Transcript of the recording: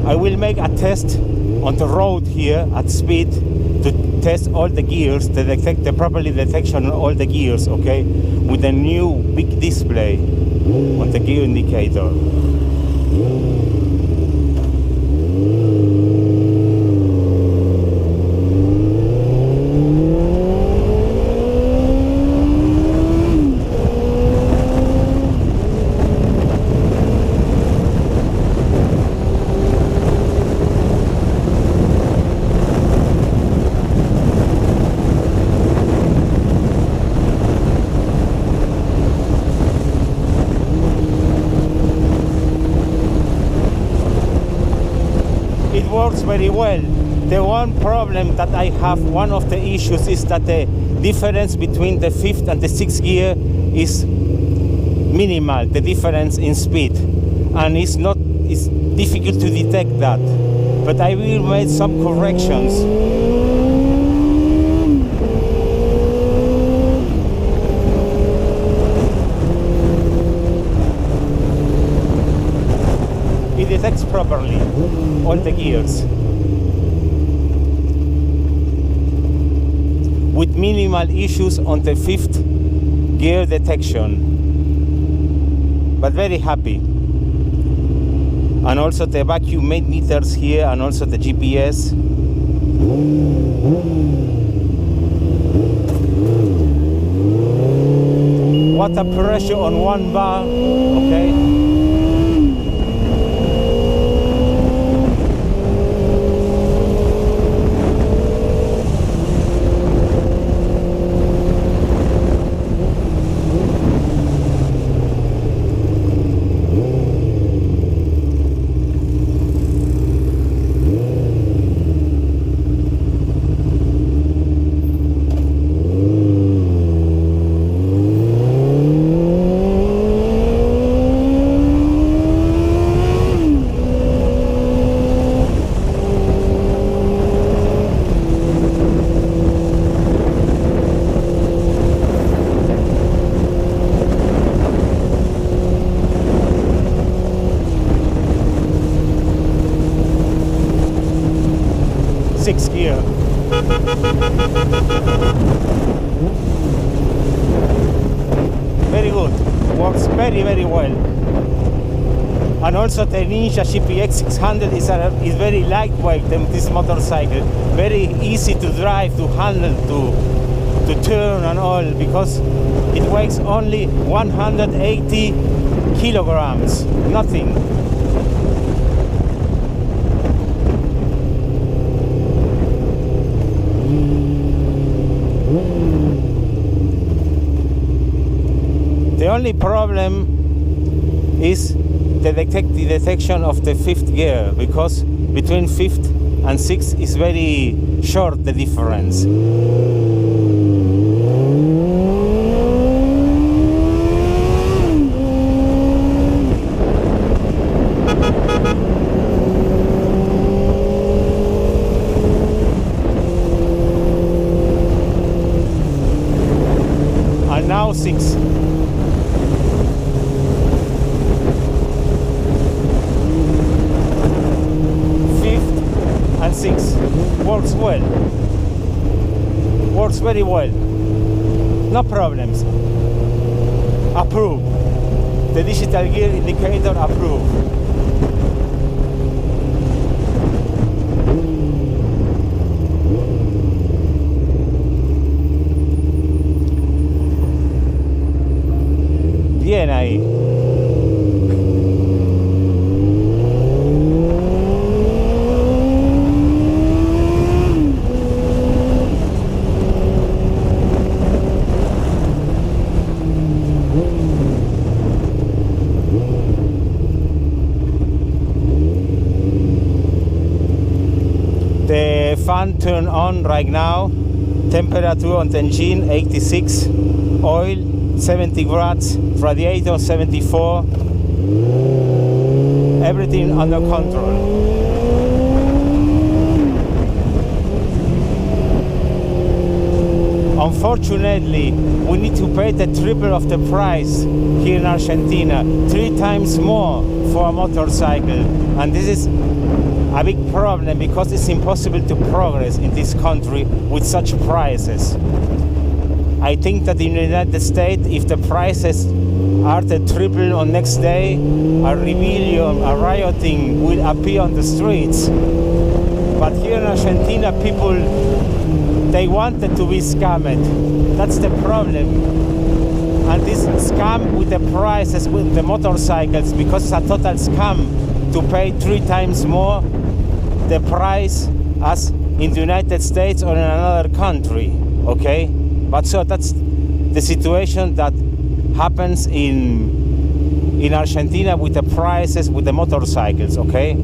I will make a test on the road here at speed to test all the gears, to detect the properly detection on all the gears, okay, with a new big display on the gear indicator. Works very well. The one problem that I have, one of the issues, is that the difference between the fifth and the sixth gear is minimal, the difference in speed, and it's difficult to detect that, but I will make some corrections. It detects properly all the gears with minimal issues on the fifth gear detection, but very happy. And also the vacuum made meters here, and also the GPS. Water pressure on one bar, okay. Sixth gear. Very good. Works very, very well. And also the Ninja GPX600 is very lightweight, this motorcycle. Very easy to drive, to handle, to turn and all, because it weighs only 180 kilograms. Nothing. The only problem is the detection of the fifth gear, because between fifth and sixth is very short, the difference. And now six. And six. Works well. Works very well. No problems. Approve. The digital gear indicator approve. Bien ahí. The fan turned on right now. Temperature on the engine 86, oil 70 grams, radiator 74. Everything under control. Unfortunately, we need to pay the triple of the price here in Argentina, 3 times more for a motorcycle. And this is a big problem because it's impossible to progress in this country with such prices. I think that in the United States, if the prices are the triple on next day, a rebellion, a rioting will appear on the streets. But here in Argentina, people, they wanted to be scammed. That's the problem. And this scam with the prices, with the motorcycles, because it's a total scam to pay 3 times more the price as in the United States or in another country, okay? But so that's the situation that happens in Argentina with the prices, with the motorcycles, okay?